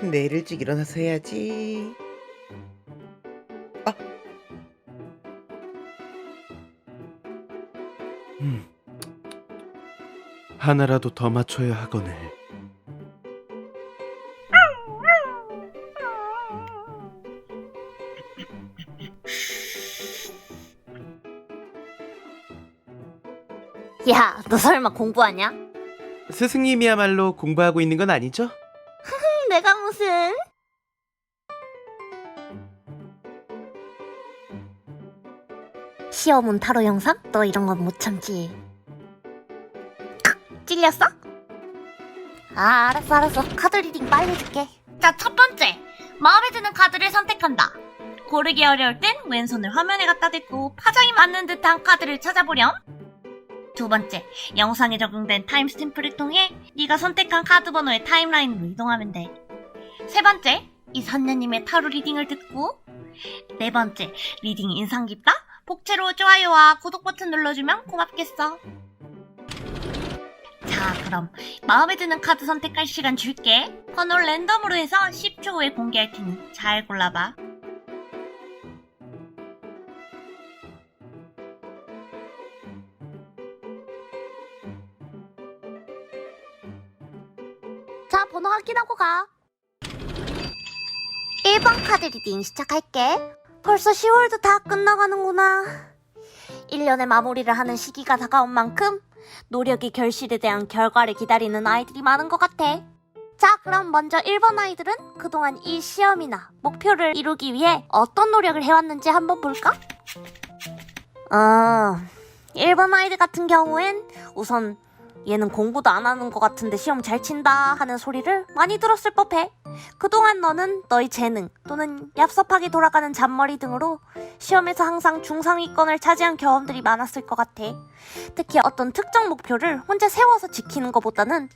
내일 일찍 일어나서 해야지. 아, 음, 하나라도 더 맞춰야 하거늘. 야, 너 설마 공부하냐? 스승님이야말로 공부하고 있는 건 아니죠? 내가 무슨? 시험은 타로 영상? 너 이런 건 못 참지. 찔렸어? 아, 알았어. 카드 리딩 빨리 줄게. 자, 첫 번째. 마음에 드는 카드를 선택한다. 고르기 어려울 땐 왼손을 화면에 갖다 대고 파장이 맞는 듯한 카드를 찾아보렴. 두 번째, 영상에 적용된 타임스탬프를 통해 네가 선택한 카드 번호의 타임라인으로 이동하면 돼. 세 번째, 이 선녀님의 타로 리딩을 듣고. 네 번째, 리딩이 인상 깊다? 복채로 좋아요와 구독 버튼 눌러주면 고맙겠어. 자, 그럼 마음에 드는 카드 선택할 시간 줄게. 번호 랜덤으로 해서 10초 후에 공개할 테니 잘 골라봐. 자, 번호 확인하고 가. 1번 카드 리딩 시작할게. 벌써 10월도 다 끝나가는구나. 1년의 마무리를 하는 시기가 다가온 만큼 노력의 결실에 대한 결과를 기다리는 아이들이 많은 것 같아. 자, 그럼 먼저 1번 아이들은 그동안 이 시험이나 목표를 이루기 위해 어떤 노력을 해왔는지 한번 볼까? 1번 아이들 같은 경우엔 우선 얘는 공부도 안 하는 것 같은데 시험 잘 친다 하는 소리를 많이 들었을 법해. 그동안 너는 너의 재능 또는 얍삽하게 돌아가는 잔머리 등으로 시험에서 항상 중상위권을 차지한 경험들이 많았을 것 같아. 특히 어떤 특정 목표를 혼자 세워서 지키는 것보다는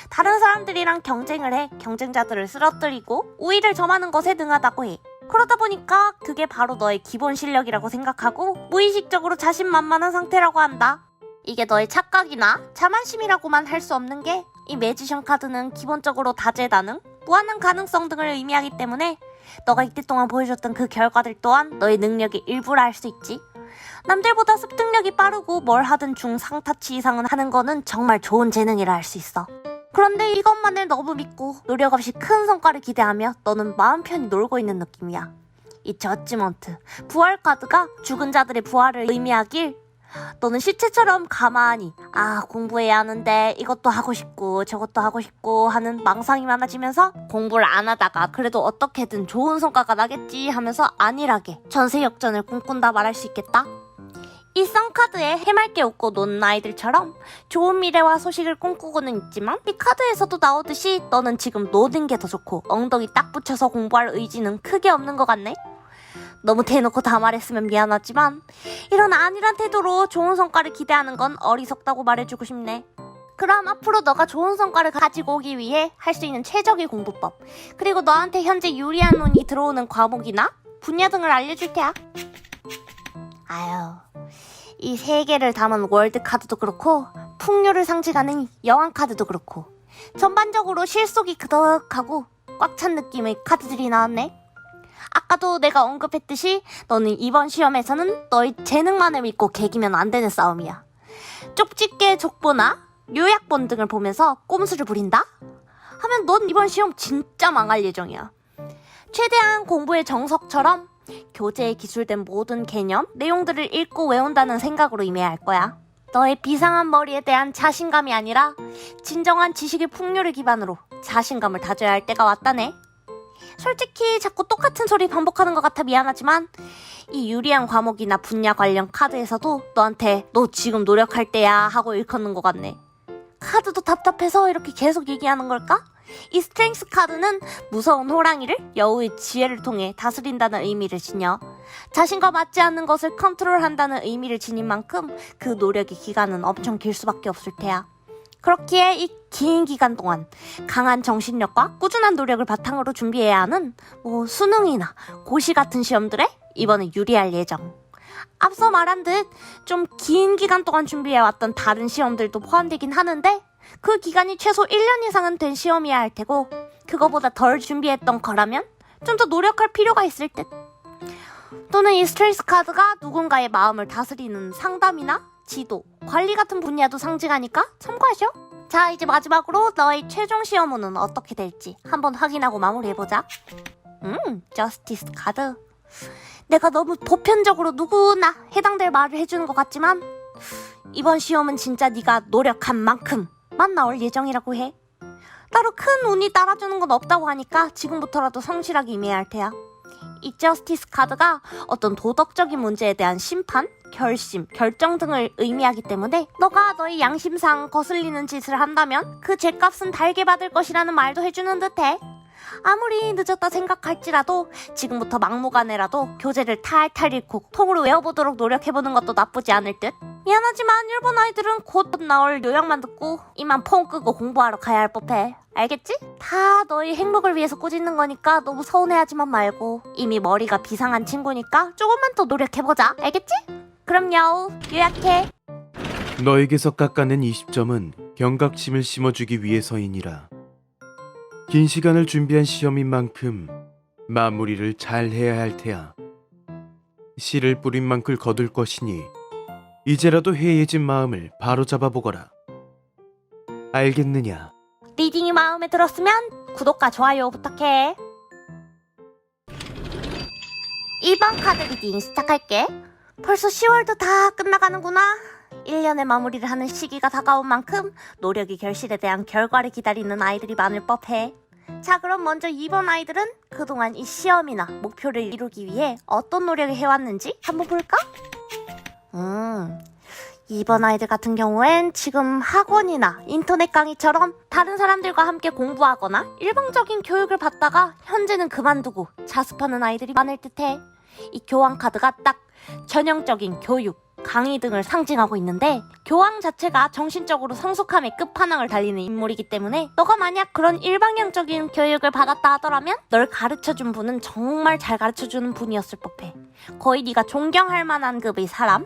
다른 사람들이랑 경쟁을 해 경쟁자들을 쓰러뜨리고 우위를 점하는 것에 능하다고 해. 그러다 보니까 그게 바로 너의 기본 실력이라고 생각하고 무의식적으로 자신만만한 상태라고 한다. 이게 너의 착각이나 자만심이라고만 할 수 없는 게 이 매지션 카드는 기본적으로 다재다능, 무한한 가능성 등을 의미하기 때문에 너가 이때 동안 보여줬던 그 결과들 또한 너의 능력의 일부라 할 수 있지. 남들보다 습득력이 빠르고 뭘 하든 중상타치 이상은 하는 거는 정말 좋은 재능이라 할 수 있어. 그런데 이것만을 너무 믿고 노력 없이 큰 성과를 기대하며 너는 마음 편히 놀고 있는 느낌이야. 이 저지먼트, 부활 카드가 죽은 자들의 부활을 의미하길 너는 시체처럼 가만히 공부해야 하는데 이것도 하고 싶고 저것도 하고 싶고 하는 망상이 많아지면서 공부를 안 하다가 그래도 어떻게든 좋은 성과가 나겠지 하면서 안일하게 전세 역전을 꿈꾼다 말할 수 있겠다. 이 썬카드에 해맑게 웃고 노는 아이들처럼 좋은 미래와 소식을 꿈꾸고는 있지만 이 카드에서도 나오듯이 너는 지금 노는 게 더 좋고 엉덩이 딱 붙여서 공부할 의지는 크게 없는 것 같네. 너무 대놓고 다 말했으면 미안하지만 이런 안일한 태도로 좋은 성과를 기대하는 건 어리석다고 말해주고 싶네. 그럼 앞으로 너가 좋은 성과를 가지고 오기 위해 할 수 있는 최적의 공부법, 그리고 너한테 현재 유리한 운이 들어오는 과목이나 분야 등을 알려줄 테야. 이 세 개를 담은 월드 카드도 그렇고 풍요를 상징하는 여왕 카드도 그렇고 전반적으로 실속이 그덕하고 꽉 찬 느낌의 카드들이 나왔네. 아까도 내가 언급했듯이 너는 이번 시험에서는 너의 재능만을 믿고 개기면 안 되는 싸움이야. 쪽집게 족보나 요약본 등을 보면서 꼼수를 부린다? 하면 넌 이번 시험 진짜 망할 예정이야. 최대한 공부의 정석처럼 교재에 기술된 모든 개념, 내용들을 읽고 외운다는 생각으로 임해야 할 거야. 너의 비상한 머리에 대한 자신감이 아니라 진정한 지식의 풍요를 기반으로 자신감을 다져야 할 때가 왔다네. 솔직히 자꾸 똑같은 소리 반복하는 것 같아 미안하지만 이 유리한 과목이나 분야 관련 카드에서도 너한테 너 지금 노력할 때야 하고 일컫는 것 같네. 카드도 답답해서 이렇게 계속 얘기하는 걸까? 이 스트렝스 카드는 무서운 호랑이를 여우의 지혜를 통해 다스린다는 의미를 지녀 자신과 맞지 않는 것을 컨트롤한다는 의미를 지닌 만큼 그 노력의 기간은 엄청 길 수밖에 없을 테야. 그렇기에 이 긴 기간 동안 강한 정신력과 꾸준한 노력을 바탕으로 준비해야 하는 수능이나 고시 같은 시험들에 이번에 유리할 예정. 앞서 말한 듯 좀 긴 기간 동안 준비해왔던 다른 시험들도 포함되긴 하는데 그 기간이 최소 1년 이상은 된 시험이야 할 테고 그거보다 덜 준비했던 거라면 좀 더 노력할 필요가 있을 듯. 또는 이 스트레스 카드가 누군가의 마음을 다스리는 상담이나 지도, 관리 같은 분야도 상징하니까 참고하셔. 자, 이제 마지막으로 너의 최종 시험은 어떻게 될지 한번 확인하고 마무리해보자. 저스티스 카드. 내가 너무 보편적으로 누구나 해당될 말을 해주는 것 같지만 이번 시험은 진짜 네가 노력한 만큼만 나올 예정이라고 해. 따로 큰 운이 따라주는 건 없다고 하니까 지금부터라도 성실하게 임해야 할 테야. 이 저스티스 카드가 어떤 도덕적인 문제에 대한 심판, 결심, 결정 등을 의미하기 때문에 너가 너의 양심상 거슬리는 짓을 한다면 그 죄값은 달게 받을 것이라는 말도 해주는 듯해. 아무리 늦었다 생각할지라도 지금부터 막무가내라도 교재를 탈탈 읽고 통으로 외워보도록 노력해보는 것도 나쁘지 않을 듯. 미안하지만 일본 아이들은 곧 나올 요약만 듣고 이만 폰 끄고 공부하러 가야 할 법해. 알겠지? 다 너희 행복을 위해서 꾸짖는 거니까 너무 서운해하지만 말고 이미 머리가 비상한 친구니까 조금만 더 노력해보자. 알겠지? 그럼요. 요약해. 너에게서 깎아낸 20점은 경각심을 심어주기 위해서이니라. 긴 시간을 준비한 시험인 만큼 마무리를 잘 해야 할 테야. 씨를 뿌린 만큼 거둘 것이니 이제라도 해이해진 마음을 바로잡아 보거라. 알겠느냐? 리딩이 마음에 들었으면 구독과 좋아요 부탁해. 1번 카드 리딩 시작할게. 벌써 10월도 다 끝나가는구나. 1년의 마무리를 하는 시기가 다가온 만큼 노력이 결실에 대한 결과를 기다리는 아이들이 많을 법해. 자, 그럼 먼저 2번 아이들은 그동안 이 시험이나 목표를 이루기 위해 어떤 노력을 해왔는지 한번 볼까? 2번 아이들 같은 경우엔 지금 학원이나 인터넷 강의처럼 다른 사람들과 함께 공부하거나 일방적인 교육을 받다가 현재는 그만두고 자습하는 아이들이 많을 듯해. 이 교황 카드가 딱 전형적인 교육, 강의 등을 상징하고 있는데 교황 자체가 정신적으로 성숙함의 끝판왕을 달리는 인물이기 때문에 너가 만약 그런 일방향적인 교육을 받았다 하더라면 널 가르쳐준 분은 정말 잘 가르쳐주는 분이었을 법해. 거의 네가 존경할 만한 급의 사람?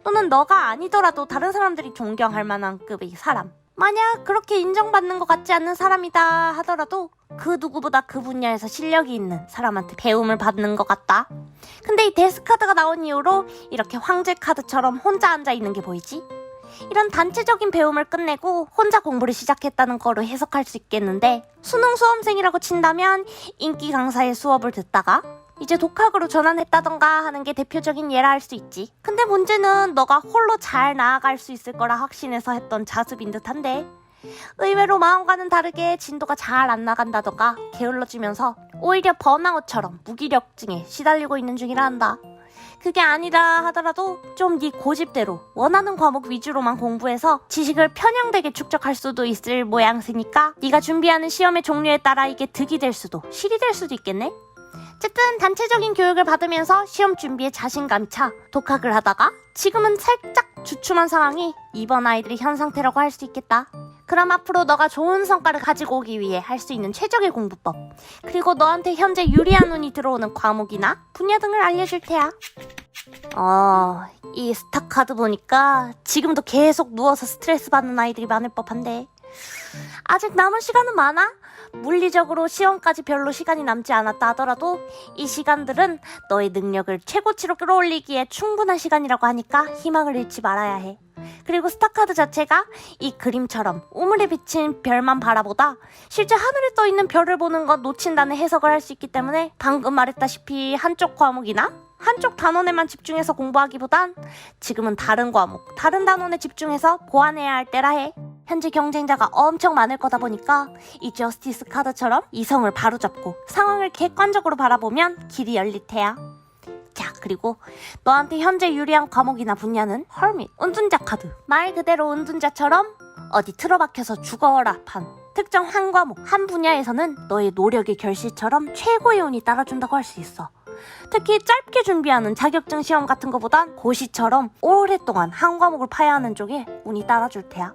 또는 너가 아니더라도 다른 사람들이 존경할 만한 급의 사람. 만약 그렇게 인정받는 것 같지 않는 사람이다 하더라도 그 누구보다 그 분야에서 실력이 있는 사람한테 배움을 받는 것 같다. 근데 이 데스 카드가 나온 이후로 이렇게 황제 카드처럼 혼자 앉아있는 게 보이지? 이런 단체적인 배움을 끝내고 혼자 공부를 시작했다는 거로 해석할 수 있겠는데 수능 수험생이라고 친다면 인기 강사의 수업을 듣다가 이제 독학으로 전환했다던가 하는 게 대표적인 예라 할 수 있지. 근데 문제는 너가 홀로 잘 나아갈 수 있을 거라 확신해서 했던 자습인 듯한데 의외로 마음과는 다르게 진도가 잘 안 나간다던가 게을러지면서 오히려 번아웃처럼 무기력증에 시달리고 있는 중이라 한다. 그게 아니라 하더라도 좀 네 고집대로 원하는 과목 위주로만 공부해서 지식을 편향되게 축적할 수도 있을 모양새니까 네가 준비하는 시험의 종류에 따라 이게 득이 될 수도 실이 될 수도 있겠네. 어쨌든 단체적인 교육을 받으면서 시험 준비에 자신감이 차 독학을 하다가 지금은 살짝 주춤한 상황이 이번 아이들의 현 상태라고 할 수 있겠다. 그럼 앞으로 너가 좋은 성과를 가지고 오기 위해 할 수 있는 최적의 공부법, 그리고 너한테 현재 유리한 운이 들어오는 과목이나 분야 등을 알려줄 테야. 이 스타 카드 보니까 지금도 계속 누워서 스트레스 받는 아이들이 많을 법한데 아직 남은 시간은 많아? 물리적으로 시험까지 별로 시간이 남지 않았다 하더라도 이 시간들은 너의 능력을 최고치로 끌어올리기에 충분한 시간이라고 하니까 희망을 잃지 말아야 해. 그리고 스타카드 자체가 이 그림처럼 우물에 비친 별만 바라보다 실제 하늘에 떠있는 별을 보는 건 놓친다는 해석을 할 수 있기 때문에 방금 말했다시피 한쪽 과목이나 한쪽 단원에만 집중해서 공부하기보단 지금은 다른 과목, 다른 단원에 집중해서 보완해야 할 때라 해. 현재 경쟁자가 엄청 많을 거다 보니까 이 저스티스 카드처럼 이성을 바로잡고 상황을 객관적으로 바라보면 길이 열릴 테야. 자, 그리고 너한테 현재 유리한 과목이나 분야는 헐밋, 은둔자 카드. 말 그대로 은둔자처럼 어디 틀어박혀서 죽어라 판. 특정 한 과목, 한 분야에서는 너의 노력의 결실처럼 최고의 운이 따라준다고 할 수 있어. 특히 짧게 준비하는 자격증 시험 같은 것보단 고시처럼 오랫동안 한 과목을 파야 하는 쪽에 운이 따라줄 테야.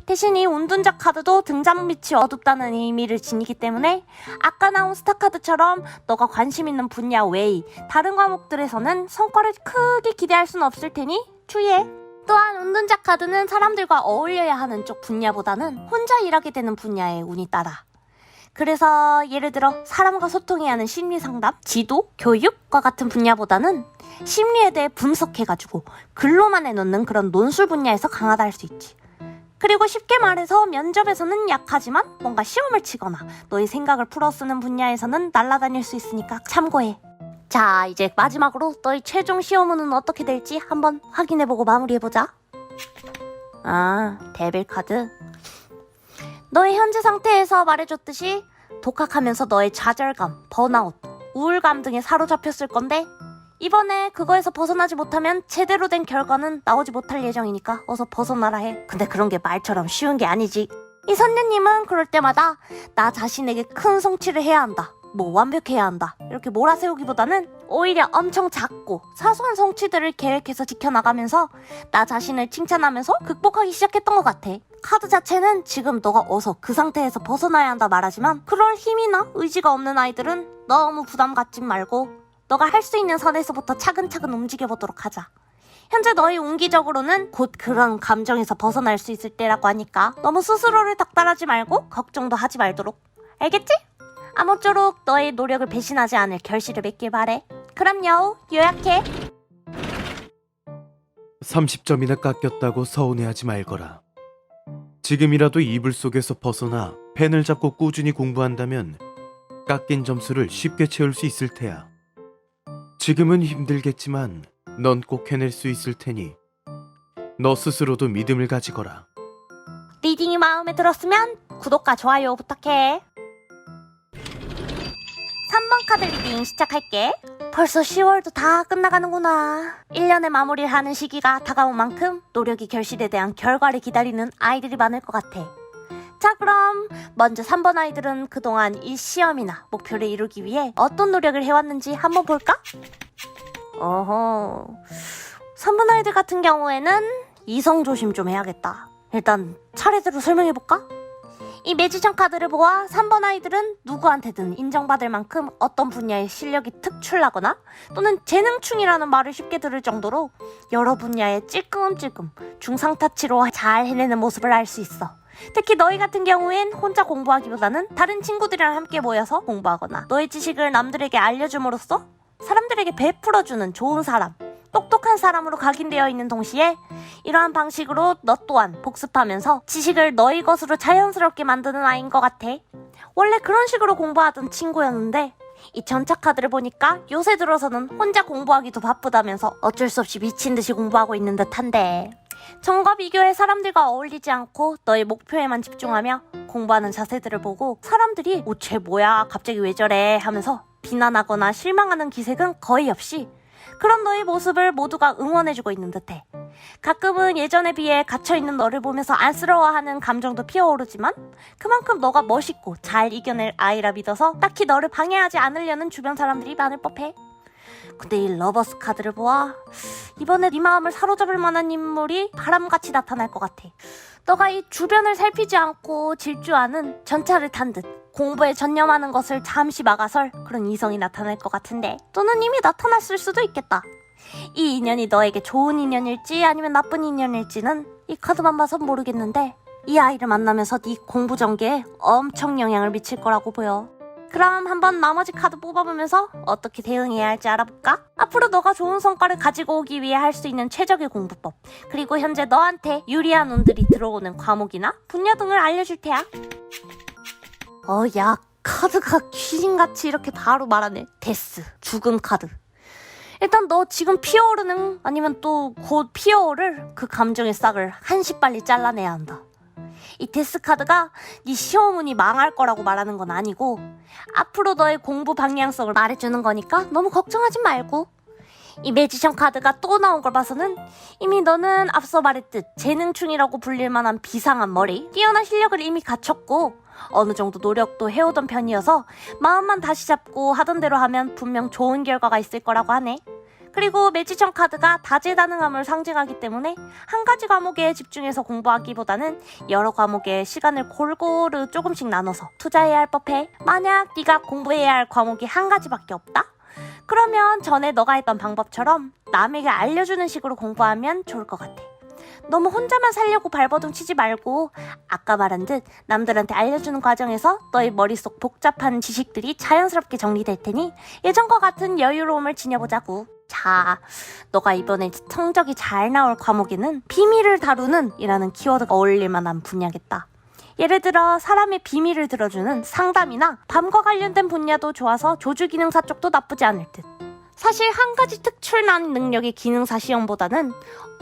대신 이 운둔자 카드도 등잔빛이 어둡다는 의미를 지니기 때문에 아까 나온 스타 카드처럼 너가 관심 있는 분야 외의 다른 과목들에서는 성과를 크게 기대할 수는 없을 테니 주의해. 또한 운둔자 카드는 사람들과 어울려야 하는 쪽 분야보다는 혼자 일하게 되는 분야에 운이 따라. 그래서 예를 들어 사람과 소통해야 하는 심리상담, 지도, 교육과 같은 분야보다는 심리에 대해 분석해가지고 글로만 해놓는 그런 논술 분야에서 강하다 할 수 있지. 그리고 쉽게 말해서 면접에서는 약하지만 뭔가 시험을 치거나 너의 생각을 풀어쓰는 분야에서는 날아다닐 수 있으니까 참고해. 자, 이제 마지막으로 너의 최종 시험은 어떻게 될지 한번 확인해보고 마무리해보자. 데빌 카드. 너의 현재 상태에서 말해줬듯이 독학하면서 너의 좌절감, 번아웃, 우울감 등에 사로잡혔을 건데 이번에 그거에서 벗어나지 못하면 제대로 된 결과는 나오지 못할 예정이니까 어서 벗어나라 해. 근데 그런 게 말처럼 쉬운 게 아니지. 이 선녀님은 그럴 때마다 나 자신에게 큰 성취를 해야 한다, 뭐 완벽해야 한다 이렇게 몰아세우기보다는 오히려 엄청 작고 사소한 성취들을 계획해서 지켜나가면서 나 자신을 칭찬하면서 극복하기 시작했던 것 같아. 카드 자체는 지금 너가 어서 그 상태에서 벗어나야 한다 말하지만 그럴 힘이나 의지가 없는 아이들은 너무 부담 갖지 말고 너가 할 수 있는 선에서부터 차근차근 움직여보도록 하자. 현재 너의 운기적으로는 곧 그런 감정에서 벗어날 수 있을 때라고 하니까 너무 스스로를 닥달하지 말고 걱정도 하지 말도록. 알겠지? 아무쪼록 너의 노력을 배신하지 않을 결실을 맺길 바래. 그럼요, 요약해. 30점이나 깎였다고 서운해하지 말거라. 지금이라도 이불 속에서 벗어나 펜을 잡고 꾸준히 공부한다면 깎인 점수를 쉽게 채울 수 있을 테야. 지금은 힘들겠지만 넌 꼭 해낼 수 있을 테니 너 스스로도 믿음을 가지거라. 리딩이 마음에 들었으면 구독과 좋아요 부탁해. 3번 카드 리딩 시작할게. 벌써 10월도 다 끝나가는구나. 1년의 마무리를 하는 시기가 다가온 만큼 노력이 결실에 대한 결과를 기다리는 아이들이 많을 것 같아. 자, 그럼 먼저 3번 아이들은 그동안 이 시험이나 목표를 이루기 위해 어떤 노력을 해왔는지 한번 볼까? 3번 아이들 같은 경우에는 이성 조심 좀 해야겠다. 일단 차례대로 설명해볼까? 이 매지션 카드를 보아 3번 아이들은 누구한테든 인정받을 만큼 어떤 분야의 실력이 특출나거나 또는 재능충이라는 말을 쉽게 들을 정도로 여러 분야에 찔끔찔끔 중상타치로 잘 해내는 모습을 알 수 있어. 특히 너희 같은 경우엔 혼자 공부하기보다는 다른 친구들이랑 함께 모여서 공부하거나 너의 지식을 남들에게 알려줌으로써 사람들에게 베풀어주는 좋은 사람, 똑똑한 사람으로 각인되어 있는 동시에 이러한 방식으로 너 또한 복습하면서 지식을 너희 것으로 자연스럽게 만드는 아이인 것 같아. 원래 그런 식으로 공부하던 친구였는데 이 전차 카드를 보니까 요새 들어서는 혼자 공부하기도 바쁘다면서 어쩔 수 없이 미친 듯이 공부하고 있는 듯한데, 전과 비교해 사람들과 어울리지 않고 너의 목표에만 집중하며 공부하는 자세들을 보고 사람들이 쟤 뭐야 갑자기 왜 저래 하면서 비난하거나 실망하는 기색은 거의 없이 그런 너의 모습을 모두가 응원해주고 있는 듯해. 가끔은 예전에 비해 갇혀있는 너를 보면서 안쓰러워하는 감정도 피어오르지만 그만큼 너가 멋있고 잘 이겨낼 아이라 믿어서 딱히 너를 방해하지 않으려는 주변 사람들이 많을 법해. 근데 이 러버스 카드를 보아 이번에 네 마음을 사로잡을 만한 인물이 바람같이 나타날 것 같아. 너가 이 주변을 살피지 않고 질주하는 전차를 탄 듯 공부에 전념하는 것을 잠시 막아설 그런 이성이 나타날 것 같은데, 또는 이미 나타났을 수도 있겠다. 이 인연이 너에게 좋은 인연일지 아니면 나쁜 인연일지는 이 카드만 봐선 모르겠는데 이 아이를 만나면서 네 공부 전개에 엄청 영향을 미칠 거라고 보여. 그럼 한번 나머지 카드 뽑아보면서 어떻게 대응해야 할지 알아볼까? 앞으로 너가 좋은 성과를 가지고 오기 위해 할 수 있는 최적의 공부법, 그리고 현재 너한테 유리한 운들이 들어오는 과목이나 분야 등을 알려줄 테야. 야, 카드가 귀신같이 이렇게 바로 말하네. 데스, 죽음 카드. 일단 너 지금 피어오르는, 아니면 또 곧 피어오를 그 감정의 싹을 한시 빨리 잘라내야 한다. 이 데스 카드가 네 시험운이 망할 거라고 말하는 건 아니고 앞으로 너의 공부 방향성을 말해주는 거니까 너무 걱정하지 말고. 이 매지션 카드가 또 나온 걸 봐서는 이미 너는 앞서 말했듯 재능충이라고 불릴 만한 비상한 머리, 뛰어난 실력을 이미 갖췄고 어느 정도 노력도 해오던 편이어서 마음만 다시 잡고 하던 대로 하면 분명 좋은 결과가 있을 거라고 하네. 그리고 매지션 카드가 다재다능함을 상징하기 때문에 한 가지 과목에 집중해서 공부하기보다는 여러 과목에 시간을 골고루 조금씩 나눠서 투자해야 할 법해. 만약 네가 공부해야 할 과목이 한 가지밖에 없다? 그러면 전에 너가 했던 방법처럼 남에게 알려주는 식으로 공부하면 좋을 것 같아. 너무 혼자만 살려고 발버둥 치지 말고 아까 말한 듯 남들한테 알려주는 과정에서 너의 머릿속 복잡한 지식들이 자연스럽게 정리될 테니 예전과 같은 여유로움을 지녀보자고. 자, 너가 이번에 성적이 잘 나올 과목에는 비밀을 다루는 이라는 키워드가 어울릴 만한 분야겠다. 예를 들어 사람의 비밀을 들어주는 상담이나 밤과 관련된 분야도 좋아서 조주기능사 쪽도 나쁘지 않을 듯. 사실 한 가지 특출난 능력의 기능사 시험보다는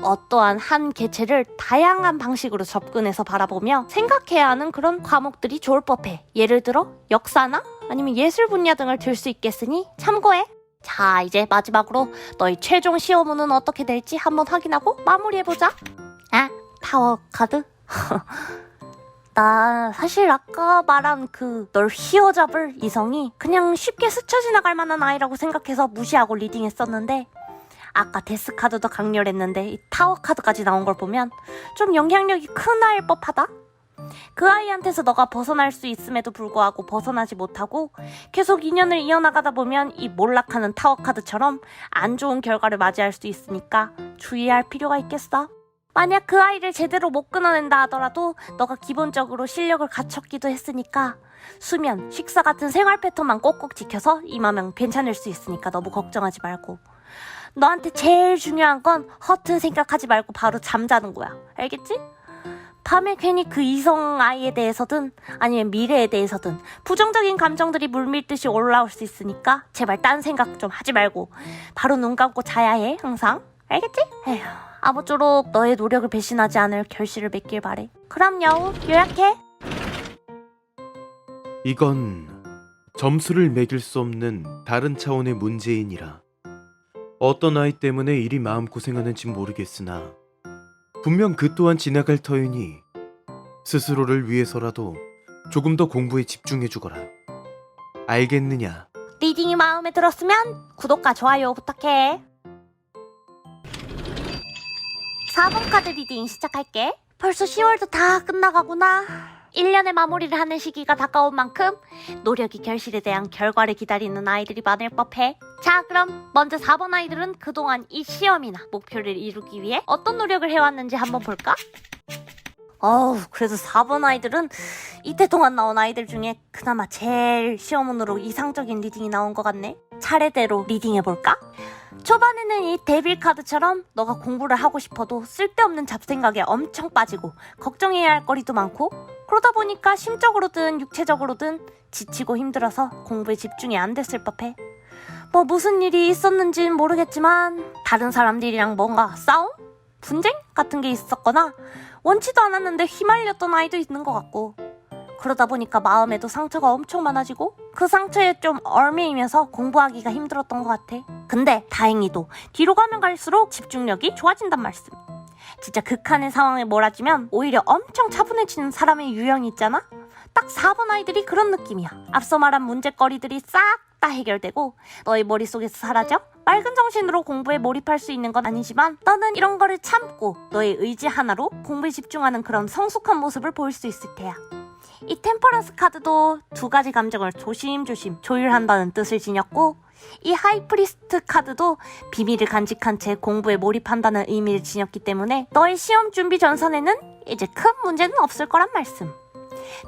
어떠한 한 개체를 다양한 방식으로 접근해서 바라보며 생각해야 하는 그런 과목들이 좋을 법해. 예를 들어 역사나 아니면 예술 분야 등을 들 수 있겠으니 참고해. 자, 이제 마지막으로 너희 최종 시험은 어떻게 될지 한번 확인하고 마무리해보자. 아, 타워 카드? 나 사실 아까 말한 널 휘어잡을 이성이 그냥 쉽게 스쳐 지나갈 만한 아이라고 생각해서 무시하고 리딩했었는데 아까 데스 카드도 강렬했는데 이 타워 카드까지 나온 걸 보면 좀 영향력이 큰 아이일 법하다. 그 아이한테서 너가 벗어날 수 있음에도 불구하고 벗어나지 못하고 계속 인연을 이어나가다 보면 이 몰락하는 타워 카드처럼 안 좋은 결과를 맞이할 수 있으니까 주의할 필요가 있겠어. 만약 그 아이를 제대로 못 끊어낸다 하더라도 너가 기본적으로 실력을 갖췄기도 했으니까 수면, 식사 같은 생활 패턴만 꼭꼭 지켜서 임하면 괜찮을 수 있으니까 너무 걱정하지 말고. 너한테 제일 중요한 건 허튼 생각하지 말고 바로 잠자는 거야. 알겠지? 밤에 괜히 그 이성 아이에 대해서든 아니면 미래에 대해서든 부정적인 감정들이 물밀듯이 올라올 수 있으니까 제발 딴 생각 좀 하지 말고 바로 눈 감고 자야 해, 항상. 알겠지? 에휴, 아무쪼록 너의 노력을 배신하지 않을 결실을 맺길 바래. 그럼 여우, 요약해. 이건 점수를 매길 수 없는 다른 차원의 문제이니라. 어떤 아이 때문에 이리 마음고생하는지 모르겠으나 분명 그 또한 지나갈 터이니 스스로를 위해서라도 조금 더 공부에 집중해주거라. 알겠느냐? 리딩이 마음에 들었으면 구독과 좋아요 부탁해. 4번 카드 리딩 시작할게. 벌써 10월도 다 끝나가구나. 1년의 마무리를 하는 시기가 다가온 만큼 노력이 결실에 대한 결과를 기다리는 아이들이 많을 법해. 자, 그럼 먼저 4번 아이들은 그동안 이 시험이나 목표를 이루기 위해 어떤 노력을 해왔는지 한번 볼까? 그래도 4번 아이들은 이때 동안 나온 아이들 중에 그나마 제일 시험운으로 이상적인 리딩이 나온 것 같네. 차례대로 리딩해볼까? 초반에는 이 데빌 카드처럼 너가 공부를 하고 싶어도 쓸데없는 잡생각에 엄청 빠지고 걱정해야 할 거리도 많고 그러다 보니까 심적으로든 육체적으로든 지치고 힘들어서 공부에 집중이 안 됐을 법해. 뭐 무슨 일이 있었는진 모르겠지만 다른 사람들이랑 뭔가 싸움? 분쟁? 같은 게 있었거나 원치도 않았는데 휘말렸던 아이도 있는 것 같고 그러다 보니까 마음에도 상처가 엄청 많아지고 그 상처에 좀 얽매이면서 공부하기가 힘들었던 것 같아. 근데 다행히도 뒤로 가면 갈수록 집중력이 좋아진단 말씀. 진짜 극한의 상황에 몰아지면 오히려 엄청 차분해지는 사람의 유형이 있잖아? 딱 4번 아이들이 그런 느낌이야. 앞서 말한 문제거리들이 싹 다 해결되고 너의 머릿속에서 사라져? 맑은 정신으로 공부에 몰입할 수 있는 건 아니지만 너는 이런 거를 참고 너의 의지 하나로 공부에 집중하는 그런 성숙한 모습을 보일 수 있을 테야. 이 템퍼런스 카드도 두 가지 감정을 조심조심 조율한다는 뜻을 지녔고 이 하이프리스트 카드도 비밀을 간직한 채 공부에 몰입한다는 의미를 지녔기 때문에 너의 시험 준비 전선에는 이제 큰 문제는 없을 거란 말씀.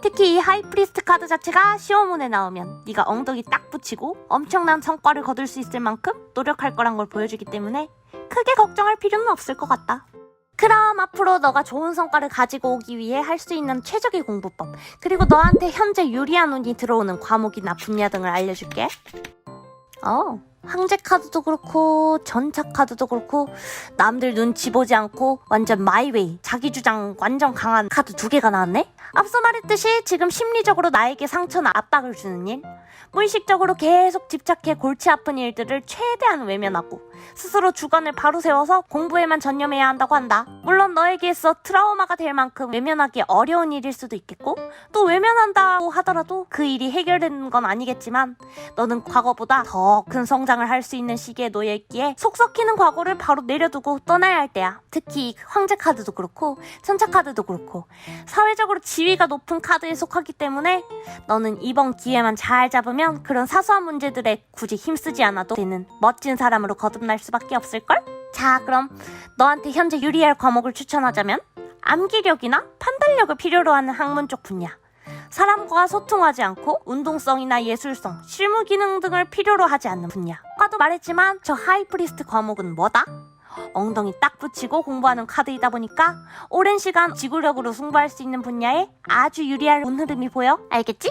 특히 이 하이프리스트 카드 자체가 시험운에 나오면 네가 엉덩이 딱 붙이고 엄청난 성과를 거둘 수 있을 만큼 노력할 거란 걸 보여주기 때문에 크게 걱정할 필요는 없을 것 같다. 그럼 앞으로 너가 좋은 성과를 가지고 오기 위해 할 수 있는 최적의 공부법 그리고 너한테 현재 유리한 운이 들어오는 과목이나 분야 등을 알려줄게. 황제 카드도 그렇고 전차 카드도 그렇고 남들 눈치 보지 않고 완전 마이웨이 자기 주장 완전 강한 카드 2개가 나왔네? 앞서 말했듯이 지금 심리적으로 나에게 상처나 압박을 주는 일 무의식적으로 계속 집착해 골치 아픈 일들을 최대한 외면하고 스스로 주관을 바로 세워서 공부에만 전념해야 한다고 한다. 물론 너에게 있어 트라우마가 될 만큼 외면하기 어려운 일일 수도 있겠고 또 외면한다고 하더라도 그 일이 해결되는 건 아니겠지만 너는 과거보다 더 큰 성장을 할 수 있는 시기에 놓여 있기에 속 썩히는 과거를 바로 내려두고 떠나야 할 때야. 특히 황제 카드도 그렇고 천차 카드도 그렇고 사회적으로 지위가 높은 카드에 속하기 때문에 너는 이번 기회만 잘 잡으면 그런 사소한 문제들에 굳이 힘쓰지 않아도 되는 멋진 사람으로 거듭날 수밖에 없을걸? 자, 그럼 너한테 현재 유리할 과목을 추천하자면 암기력이나 판단력을 필요로 하는 학문 쪽 분야, 사람과 소통하지 않고 운동성이나 예술성, 실무 기능 등을 필요로 하지 않는 분야. 아까도 말했지만 저 하이프리스트 과목은 뭐다? 엉덩이 딱 붙이고 공부하는 카드이다 보니까 오랜 시간 지구력으로 승부할 수 있는 분야에 아주 유리할 운 흐름이 보여. 알겠지?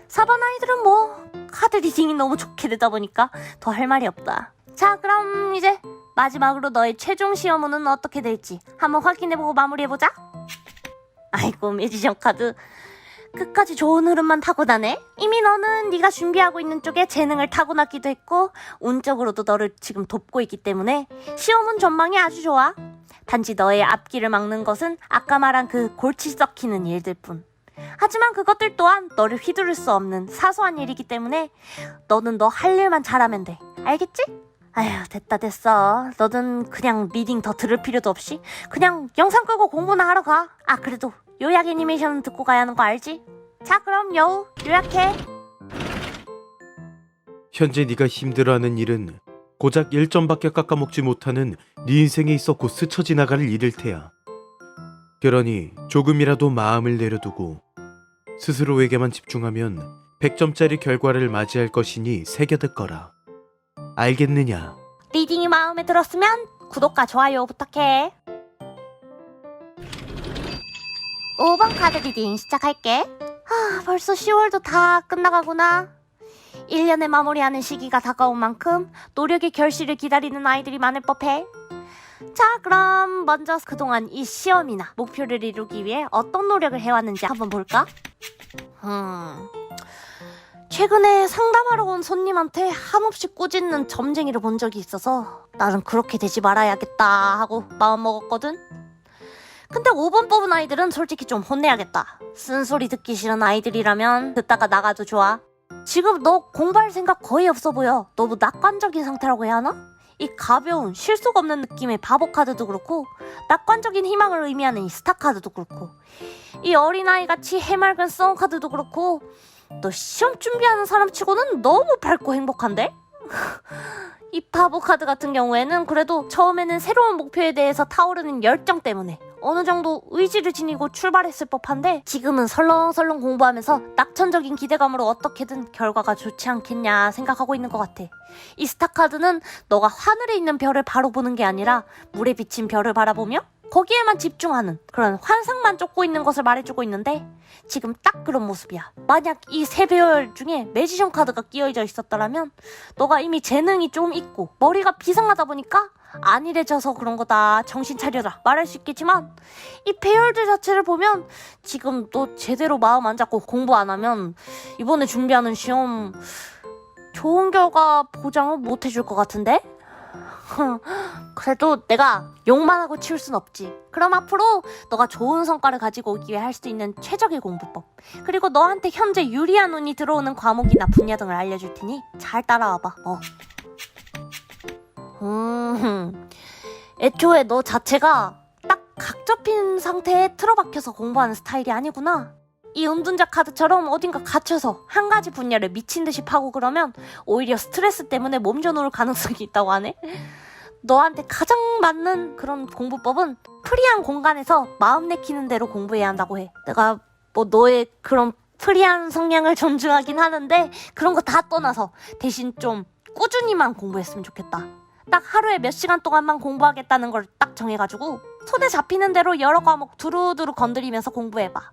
4번 아이들은 뭐 카드 리딩이 너무 좋게 되다 보니까 더 할 말이 없다. 자, 그럼 이제 마지막으로 너의 최종 시험은 어떻게 될지 한번 확인해보고 마무리해보자. 아이고, 매지션 카드 끝까지 좋은 흐름만 타고나네. 이미 너는 네가 준비하고 있는 쪽에 재능을 타고났기도 했고 운적으로도 너를 지금 돕고 있기 때문에 시험은 전망이 아주 좋아. 단지 너의 앞길을 막는 것은 아까 말한 그 골치 썩히는 일들 뿐. 하지만 그것들 또한 너를 휘두를 수 없는 사소한 일이기 때문에 너는 너 할 일만 잘하면 돼. 알겠지? 아휴, 됐어. 너는 그냥 리딩 더 들을 필요도 없이 그냥 영상 끄고 공부나 하러 가. 아, 그래도 요약 애니메이션은 듣고 가야 하는 거 알지? 자, 그럼 여우 요약해. 현재 네가 힘들어하는 일은 고작 1점밖에 깎아먹지 못하는 네 인생에 있어 곧 스쳐 지나갈 일일 테야. 그러니 조금이라도 마음을 내려두고 스스로에게만 집중하면 100점짜리 결과를 맞이할 것이니 새겨듣거라. 알겠느냐? 리딩이 마음에 들었으면 구독과 좋아요 부탁해. 5번 카드 리딩 시작할게. 벌써 10월도 다 끝나가구나. 1년의 마무리하는 시기가 다가온 만큼 노력의 결실을 기다리는 아이들이 많을 법해. 자, 그럼 먼저 그동안 이 시험이나 목표를 이루기 위해 어떤 노력을 해왔는지 한번 볼까? 최근에 상담하러 온 손님한테 한없이 꾸짖는 점쟁이를 본 적이 있어서 나는 그렇게 되지 말아야겠다 하고 마음먹었거든. 근데 5번 뽑은 아이들은 솔직히 좀 혼내야겠다. 쓴소리 듣기 싫은 아이들이라면 듣다가 나가도 좋아. 지금 너 공부할 생각 거의 없어 보여. 너무 낙관적인 상태라고 해야 하나? 이 가벼운 실속 없는 느낌의 바보 카드도 그렇고 낙관적인 희망을 의미하는 이 스타 카드도 그렇고 이 어린아이같이 해맑은 썬 카드도 그렇고 너 시험 준비하는 사람 치고는 너무 밝고 행복한데? 이 바보 카드 같은 경우에는 그래도 처음에는 새로운 목표에 대해서 타오르는 열정 때문에 어느 정도 의지를 지니고 출발했을 법한데 지금은 설렁설렁 공부하면서 낙천적인 기대감으로 어떻게든 결과가 좋지 않겠냐 생각하고 있는 것 같아. 이 스타 카드는 너가 하늘에 있는 별을 바로 보는 게 아니라 물에 비친 별을 바라보며 거기에만 집중하는 그런 환상만 쫓고 있는 것을 말해주고 있는데 지금 딱 그런 모습이야. 만약 이 세 별 중에 매지션 카드가 끼어져 있었더라면 너가 이미 재능이 좀 있고 머리가 비상하다 보니까 안일해져서 그런 거다, 정신 차려라 말할 수 있겠지만 이 배열들 자체를 보면 지금 너 제대로 마음 안 잡고 공부 안 하면 이번에 준비하는 시험 좋은 결과 보장은 못 해줄 것 같은데? 그래도 내가 욕만 하고 치울 순 없지. 그럼 앞으로 너가 좋은 성과를 가지고 오기 위해 할 수 있는 최적의 공부법 그리고 너한테 현재 유리한 운이 들어오는 과목이나 분야 등을 알려줄 테니 잘 따라와봐. 애초에 너 자체가 딱 각 잡힌 상태에 틀어박혀서 공부하는 스타일이 아니구나. 이 은둔자 카드처럼 어딘가 갇혀서 한 가지 분야를 미친 듯이 파고 그러면 오히려 스트레스 때문에 몸져 놓을 가능성이 있다고 하네. 너한테 가장 맞는 그런 공부법은 프리한 공간에서 마음 내키는 대로 공부해야 한다고 해. 내가 뭐 너의 그런 프리한 성향을 존중하긴 하는데 그런 거 다 떠나서 대신 좀 꾸준히만 공부했으면 좋겠다. 딱 하루에 몇 시간 동안만 공부하겠다는 걸 딱 정해가지고 손에 잡히는 대로 여러 과목 두루두루 건드리면서 공부해봐.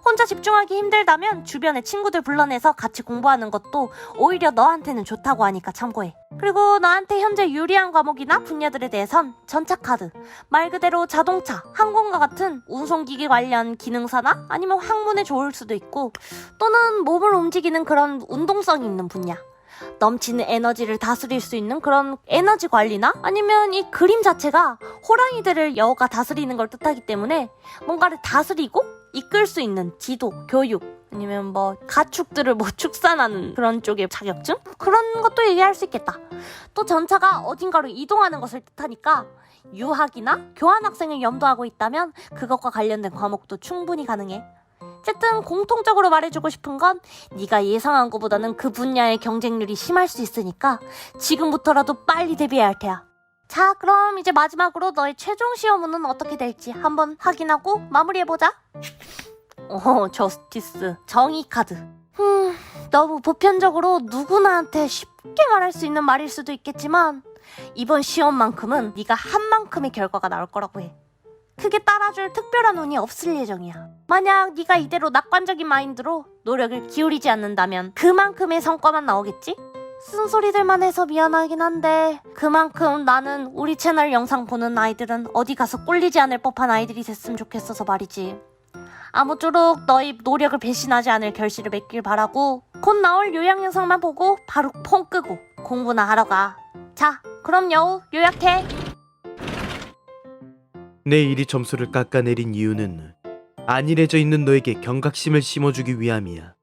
혼자 집중하기 힘들다면 주변에 친구들 불러내서 같이 공부하는 것도 오히려 너한테는 좋다고 하니까 참고해. 그리고 너한테 현재 유리한 과목이나 분야들에 대해선 전차카드, 말 그대로 자동차, 항공과 같은 운송기기 관련 기능사나 아니면 학문에 좋을 수도 있고 또는 몸을 움직이는 그런 운동성 있는 분야, 넘치는 에너지를 다스릴 수 있는 그런 에너지 관리나 아니면 이 그림 자체가 호랑이들을 여우가 다스리는 걸 뜻하기 때문에 뭔가를 다스리고 이끌 수 있는 지도, 교육 아니면 뭐 가축들을 뭐 축산하는 그런 쪽의 자격증? 그런 것도 얘기할 수 있겠다. 또 전차가 어딘가로 이동하는 것을 뜻하니까 유학이나 교환학생을 염두하고 있다면 그것과 관련된 과목도 충분히 가능해. 어쨌든 공통적으로 말해주고 싶은 건 네가 예상한 것보다는 그 분야의 경쟁률이 심할 수 있으니까 지금부터라도 빨리 대비해야 할 테야. 자, 그럼 이제 마지막으로 너의 최종 시험은 어떻게 될지 한번 확인하고 마무리해보자. 저스티스 정의 카드. 너무 보편적으로 누구나한테 쉽게 말할 수 있는 말일 수도 있겠지만 이번 시험만큼은 네가 한 만큼의 결과가 나올 거라고 해. 크게 따라줄 특별한 운이 없을 예정이야. 만약 네가 이대로 낙관적인 마인드로 노력을 기울이지 않는다면 그만큼의 성과만 나오겠지? 쓴소리들만 해서 미안하긴 한데 그만큼 나는 우리 채널 영상 보는 아이들은 어디 가서 꼴리지 않을 법한 아이들이 됐으면 좋겠어서 말이지. 아무쪼록 너희 노력을 배신하지 않을 결실을 맺길 바라고 곧 나올 요약 영상만 보고 바로 폰 끄고 공부나 하러 가. 자, 그럼 여우 요약해. 내 일이 점수를 깎아내린 이유는 안일해져 있는 너에게 경각심을 심어주기 위함이야.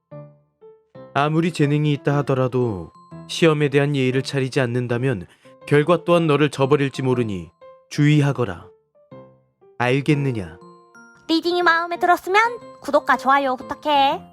아무리 재능이 있다 하더라도 시험에 대한 예의를 차리지 않는다면 결과 또한 너를 저버릴지 모르니 주의하거라. 알겠느냐? 리딩이 마음에 들었으면 구독과 좋아요 부탁해.